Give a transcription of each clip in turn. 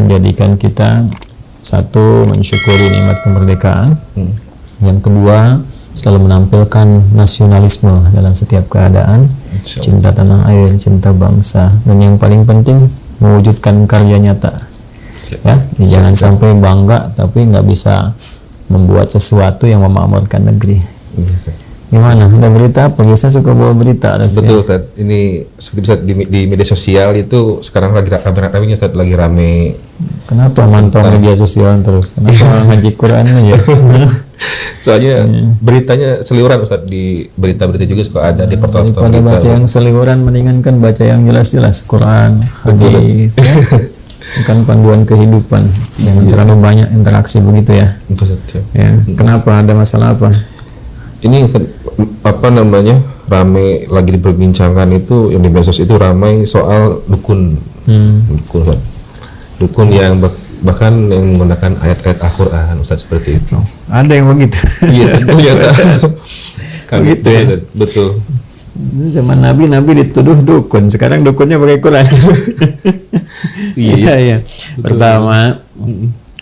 menjadikan kita satu mensyukuri nikmat kemerdekaan, yang kedua selalu menampilkan nasionalisme dalam setiap keadaan, cinta tanah air, cinta bangsa, dan yang paling penting mewujudkan karya nyata. Ya, jangan sampai bangga tapi nggak bisa membuat sesuatu yang memakmurkan negeri. Gimana? Ada berita apa? Biasa suka bawa berita. Betul, Ustaz. Ini seperti bisa di media sosial itu sekarang lagi rame-ramenya, Ustaz, lagi rame. Kenapa mantau media sosial terus? Kenapa ngaji Quran aja? Soalnya beritanya seliweran, Ustaz, di berita-berita juga suka ada di portal-portal berita. kita. Baca yang seliweran mendingan kan baca yang jelas-jelas, Quran, hadis, ya. Bukan panduan kehidupan. Jangan terlalu banyak interaksi begitu ya. Betul, Ustaz. Ya. Kenapa? Ada masalah apa? Ini apa namanya, rame lagi diperbincangkan itu yang di medsos itu ramai soal dukun, dukun yang bahkan yang menggunakan ayat-ayat Al-Quran, Ustaz, seperti itu. Ada yang begitu. Iya, ternyata kan begitu ya. Betul. Zaman Nabi dituduh dukun, sekarang dukunnya pakai Quran. Iya. Pertama,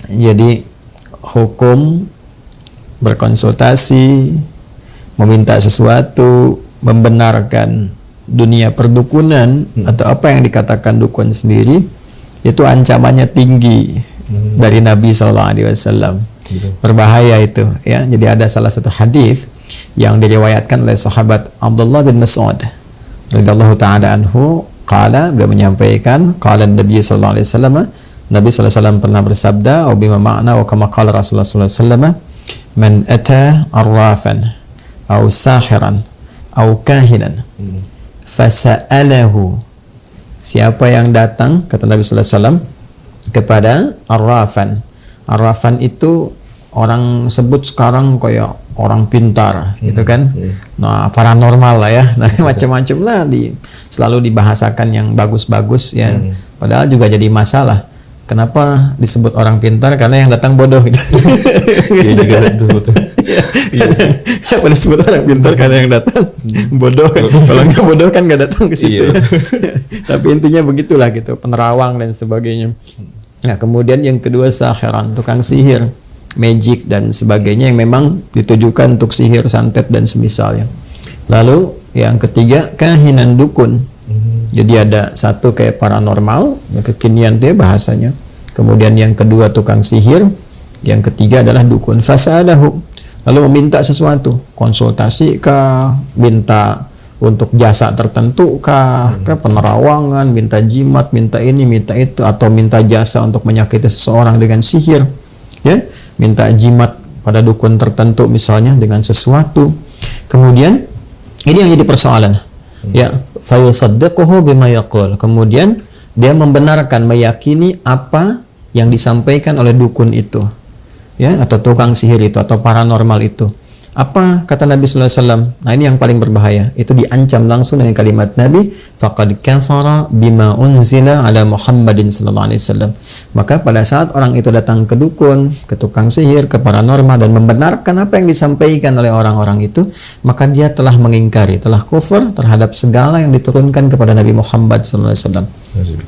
jadi hukum berkonsultasi, meminta sesuatu, membenarkan dunia perdukunan atau apa yang dikatakan dukun sendiri, itu ancamannya tinggi dari Nabi SAW. Berbahaya itu, ya. Jadi ada salah satu hadis yang diriwayatkan oleh sahabat Abdullah bin Mas'ud radhiyallahu ta'ala anhu, beliau menyampaikan, qala Nabi sallallahu alaihi wasallam, Nabi sallallahu alaihi wasallam pernah bersabda, "Wa bima ma'na wa kama qala Rasulullah sallallahu alaihi wasallam, man ata arrafan aw sahiran aw kahinan fasa'alahu." Siapa yang datang, kata Nabi sallallahu alaihi wasallam, kepada arrafan. Arrafan itu orang sebut sekarang kayak orang pintar, gitu kan. Nah, paranormal lah ya. Nah, macam-macam lah selalu dibahasakan yang bagus-bagus ya. Padahal juga jadi masalah. Kenapa disebut orang pintar? Karena yang datang bodoh gitu. Iya juga betul. Kenapa disebut orang pintar? Karena yang datang bodoh. Kalau nggak bodoh kan nggak datang ke situ. Tapi intinya begitulah gitu, penerawang dan sebagainya. Nah, kemudian yang kedua sahiran, tukang sihir, magic dan sebagainya yang memang ditujukan untuk sihir, santet dan semisalnya. Lalu yang ketiga kahinan, dukun. Jadi ada satu kayak paranormal, kekinian itu ya bahasanya. Kemudian yang kedua tukang sihir, yang ketiga adalah dukun. Fasadahu, lalu meminta sesuatu, konsultasi kah, minta untuk jasa tertentu kah, penerawangan, minta jimat, minta ini, minta itu, atau minta jasa untuk menyakiti seseorang dengan sihir, ya, minta jimat pada dukun tertentu misalnya dengan sesuatu. Kemudian ini yang jadi persoalan, ya, fayusaddiquhu bima yaqul. Kemudian dia membenarkan, meyakini apa yang disampaikan oleh dukun itu, ya, atau tukang sihir itu, atau paranormal itu. Apa kata Nabi sallallahu alaihi wasallam? Nah, ini yang paling berbahaya. Itu diancam langsung dengan kalimat Nabi, faqad kafara bima unzila ala Muhammadin sallallahu alaihi wasallam. Maka pada saat orang itu datang ke dukun, ke tukang sihir, ke paranormal dan membenarkan apa yang disampaikan oleh orang-orang itu, maka dia telah mengingkari, telah kufur terhadap segala yang diturunkan kepada Nabi Muhammad sallallahu alaihi wasallam.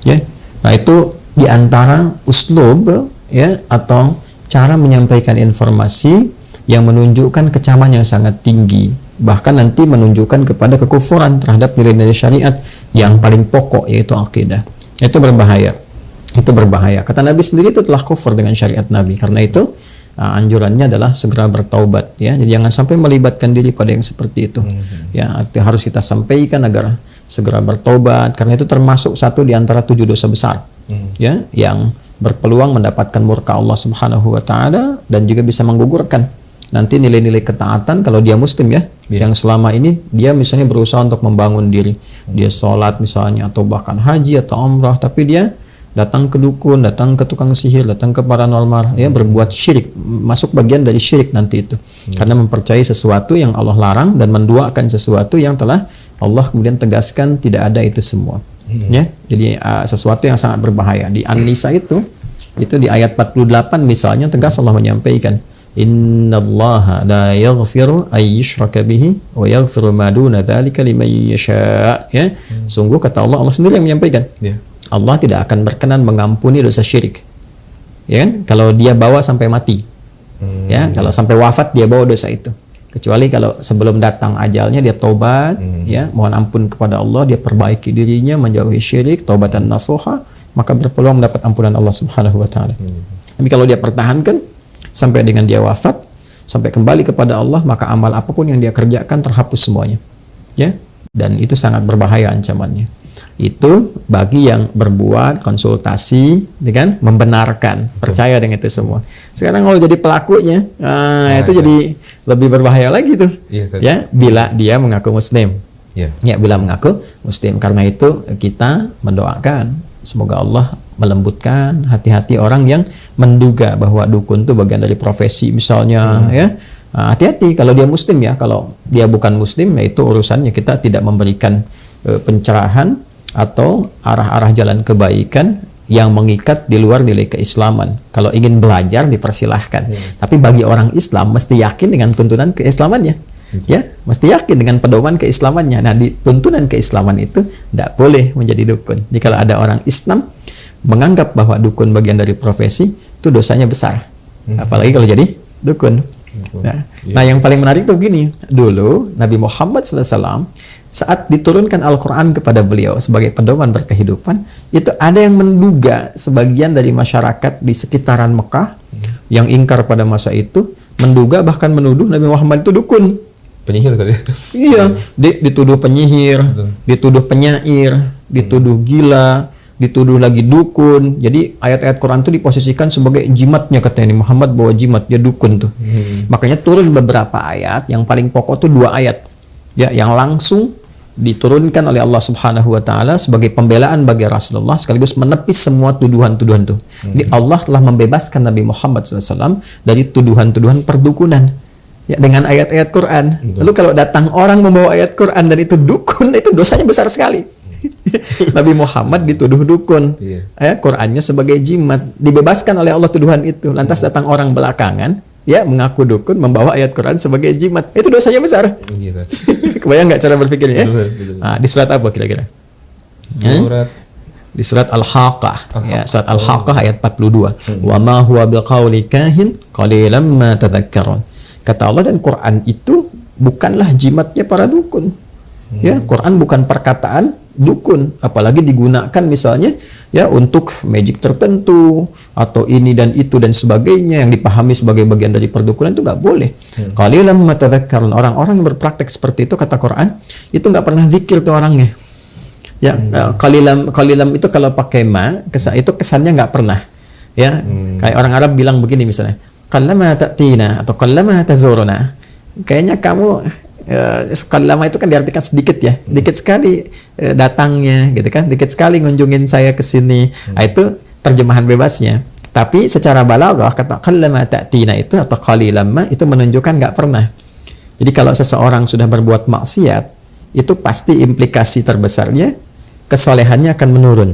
Ya. Nah, itu di antara uslub, ya, atau cara menyampaikan informasi yang menunjukkan kecaman yang sangat tinggi, bahkan nanti menunjukkan kepada kekufuran terhadap nilai-nilai syariat yang paling pokok, yaitu akidah. Itu berbahaya. Itu berbahaya. Kata Nabi sendiri itu telah kufur dengan syariat Nabi. Karena itu anjurannya adalah segera bertaubat, ya. Jadi jangan sampai melibatkan diri pada yang seperti itu. Ya, harus kita sampaikan agar segera bertaubat, karena itu termasuk satu di antara 7 dosa besar, ya, yang berpeluang mendapatkan murka Allah Subhanahu wa taala dan juga bisa menggugurkan nanti nilai-nilai ketaatan kalau dia muslim, ya, yang selama ini dia misalnya berusaha untuk membangun diri, dia sholat misalnya, atau bahkan haji atau umrah, tapi dia datang ke dukun, datang ke tukang sihir, datang ke paranormal, ya, berbuat syirik, masuk bagian dari syirik nanti itu, karena mempercayai sesuatu yang Allah larang dan menduakan sesuatu yang telah Allah kemudian tegaskan tidak ada itu semua, ya. Jadi sesuatu yang sangat berbahaya. Di An-Nisa itu di ayat 48 misalnya tegas Allah menyampaikan, innallaha la yaghfiru ay yushraka bihi wa yaghfiru ma duna dzalika liman yasha, ya. Sungguh kata Allah sendiri yang menyampaikan, Allah tidak akan berkenan mengampuni dosa syirik, Ya kan? Kalau dia bawa sampai mati. Ya, kalau sampai wafat dia bawa dosa itu. Kecuali kalau sebelum datang ajalnya dia tobat, ya, mohon ampun kepada Allah, dia perbaiki dirinya, menjauhi syirik, taubatan nasuha, maka berpeluang mendapat ampunan Allah Subhanahu wa taala. Tapi kalau dia pertahankan sampai dengan dia wafat, sampai kembali kepada Allah, maka amal apapun yang dia kerjakan terhapus semuanya. Ya. Dan itu sangat berbahaya ancamannya. Itu bagi yang berbuat konsultasi, kan, membenarkan, percaya dengan itu semua. Sekarang kalau jadi pelakunya, itu jadi lebih berbahaya lagi tuh. Ya, bila dia mengaku Muslim. Ya, bila mengaku Muslim. Karena itu kita mendoakan semoga Allah melembutkan hati-hati orang yang menduga bahwa dukun itu bagian dari profesi, misalnya, ya. Hati-hati kalau dia Muslim ya. Kalau dia bukan Muslim, ya itu urusannya. Kita tidak memberikan pencerahan atau arah-arah jalan kebaikan yang mengikat di luar nilai keislaman. Kalau ingin belajar dipersilahkan. Tapi bagi orang Islam mesti yakin dengan tuntunan keislamannya. Ya, mesti yakin dengan pedoman keislamannya. Nah, di tuntunan keislaman itu tidak boleh menjadi dukun. Jadi kalau ada orang Islam menganggap bahwa dukun bagian dari profesi, itu dosanya besar. Apalagi kalau jadi dukun. Nah, yang paling menarik tuh gini. Dulu Nabi Muhammad SAW saat diturunkan Al-Quran kepada beliau sebagai pedoman berkehidupan, itu ada yang menduga, sebagian dari masyarakat di sekitaran Mekah yang ingkar pada masa itu, menduga bahkan menuduh Nabi Muhammad itu dukun. Penyihir kali. Iya, dituduh penyihir, dituduh penyair, dituduh gila, dituduh lagi dukun. Jadi ayat-ayat Quran itu diposisikan sebagai jimatnya, katanya Muhammad bawa jimat, dia dukun tuh. Makanya turun beberapa ayat, yang paling pokok tuh 2 ayat. Ya, yang langsung diturunkan oleh Allah Subhanahu wa taala sebagai pembelaan bagi Rasulullah sekaligus menepis semua tuduhan-tuduhan itu. Jadi Allah telah membebaskan Nabi Muhammad SAW dari tuduhan-tuduhan perdukunan. Ya, dengan ayat-ayat Quran. Lalu kalau datang orang membawa ayat Quran dan itu dukun, itu dosanya besar sekali. Nabi Muhammad dituduh dukun, Qurannya sebagai jimat, dibebaskan oleh Allah tuduhan itu. Lantas datang orang belakangan, ya, mengaku dukun, membawa ayat Quran sebagai jimat, itu dosanya besar. Kebayang nggak cara berpikirnya? Nah, di surat apa kira-kira? Di surat Al-Haqqah. Ya, surat Al-Haqqah ayat 42. Wa ma huwa biqauli kahin qalilan ma tadhakkarun. Kata Allah, dan Quran itu bukanlah jimatnya para dukun. Ya, Quran bukan perkataan dukun, apalagi digunakan misalnya ya untuk magic tertentu atau ini dan itu dan sebagainya yang dipahami sebagai bagian dari perdukunan, itu nggak boleh. Qalilan ma tadhakkarun. Orang-orang yang berpraktek seperti itu, kata Quran, itu nggak pernah zikir tuh orangnya. Ya, qalilan itu kalau pakai ma, itu kesannya nggak pernah. Ya, kayak orang Arab bilang begini misalnya, qallama ta'tina atau qallama tazuruna. Kayaknya kamu qallama itu kan diartikan sedikit ya, dikit sekali datangnya gitu kan, dikit sekali ngunjungin saya ke sini. Nah, itu terjemahan bebasnya. Tapi secara balaghah kata qallama ta'tina itu atau qalilan ma itu menunjukkan nggak pernah. Jadi kalau seseorang sudah berbuat maksiat, itu pasti implikasi terbesarnya kesolehannya akan menurun.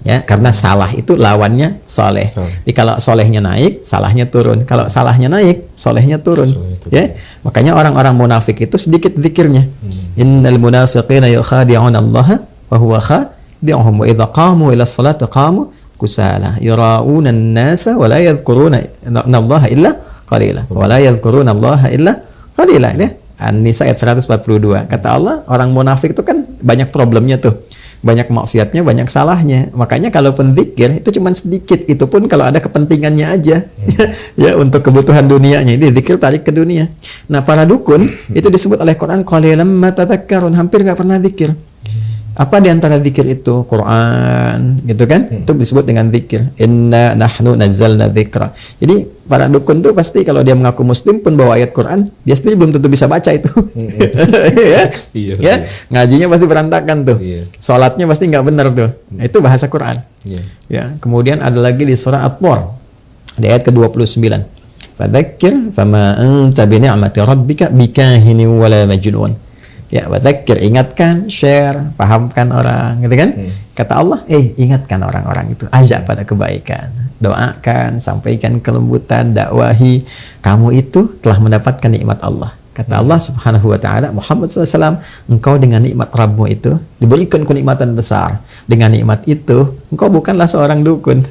Ya, karena salah itu lawannya soleh. Jadi kalau solehnya naik, salahnya turun. Kalau salahnya naik, solehnya turun. Ya, makanya orang-orang munafik itu sedikit zikirnya. Innal munafiqina yukhadi'una Allah wa huwa khadi'uhum wa idza qamu ila sholati qamu kusala yura'una an-nasa wa la yadhkuruna Allah illa qalila wa la yadhkuruna Allah illa qalila. Ya, An-Nisa ayat 142. Kata Allah, orang munafik itu kan banyak problemnya tuh. Banyak maksiatnya, banyak salahnya. Makanya kalaupun zikir itu cuma sedikit, itu pun kalau ada kepentingannya aja. Ya, untuk kebutuhan dunianya. Ini zikir tarik ke dunia. Nah, para dukun itu disebut oleh Quran qalilan ma tadhakkarun, hampir nggak pernah zikir. Apa di antara zikir itu? Quran, gitu kan? Itu disebut dengan zikir. Inna nahnu nazzalna dzikra. Jadi para dukun tuh pasti kalau dia mengaku muslim pun bawa ayat Quran, dia sendiri belum tentu bisa baca itu. Ya, ngajinya pasti berantakan tuh. Salatnya pasti nggak benar tuh. Nah, itu bahasa Quran. Ya, kemudian ada lagi di surah At-Tur, di ayat ke-29. Fadzakir fama anta bi ni'mati rabbika bikahinin wala majnun. Ya, wadzakir, ingatkan, share, pahamkan orang, gitu kan? Kata Allah, ingatkan orang-orang itu, ajak pada kebaikan, doakan, sampaikan kelembutan, dakwahi. Kamu itu telah mendapatkan nikmat Allah. Kata Allah Subhanahu wa taala, Muhammad SAW, engkau dengan nikmat Rabbmu itu diberikan kenikmatan besar. Dengan nikmat itu, engkau bukanlah seorang dukun.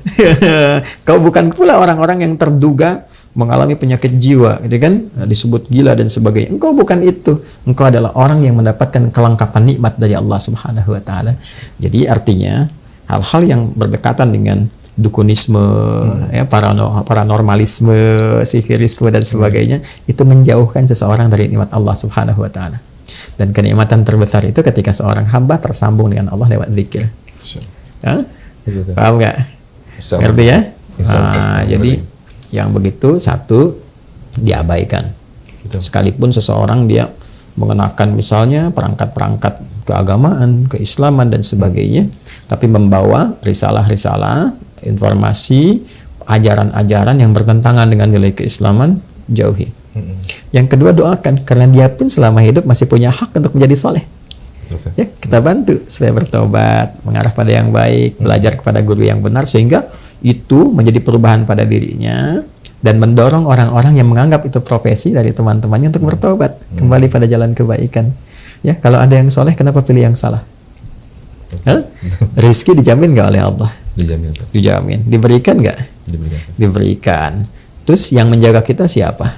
Kau bukan pula orang-orang yang terduga mengalami penyakit jiwa, gitu kan? Disebut gila dan sebagainya. Engkau bukan itu. Engkau adalah orang yang mendapatkan kelengkapan nikmat dari Allah Subhanahu wa taala. Jadi artinya hal-hal yang berdekatan dengan dukunisme, ya, paranormalisme, sihirisme dan sebagainya, itu menjauhkan seseorang dari nikmat Allah Subhanahu wa taala. Dan kenikmatan terbesar itu ketika seorang hamba tersambung dengan Allah lewat zikir. Paham nggak? Ngerti ya? Jadi yang begitu satu diabaikan. Sekalipun seseorang dia mengenakan misalnya perangkat-perangkat keagamaan, keislaman dan sebagainya, tapi membawa risalah-risalah, informasi, ajaran-ajaran yang bertentangan dengan nilai keislaman, jauhi. Yang kedua, doakan, karena dia pun selama hidup masih punya hak untuk menjadi soleh. Ya, kita bantu supaya bertobat, mengarah pada yang baik, belajar kepada guru yang benar, sehingga itu menjadi perubahan pada dirinya dan mendorong orang-orang yang menganggap itu profesi dari teman-temannya untuk bertobat, kembali pada jalan kebaikan. Ya, kalau ada yang soleh, kenapa pilih yang salah? Rizki dijamin nggak oleh Allah? Dijamin. Diberikan nggak? Diberikan. Terus yang menjaga kita siapa?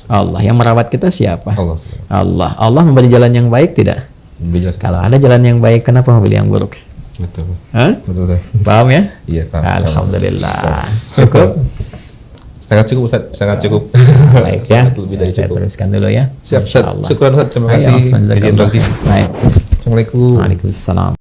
Allah. Yang merawat kita siapa? Allah. Allah memberi jalan yang baik tidak? Kalau ada jalan yang baik, kenapa memilih yang buruk? Betul. Paham ya? Iya, paham. Alhamdulillah. Cukup? Sangat cukup, Ustaz. Sangat cukup. Baik ya. Lebih dari Saya cukup. teruskan dulu ya. Siap, Ustaz. Syukur, Ustaz. Terima kasih. Baik. Assalamualaikum. Waalaikumsalam.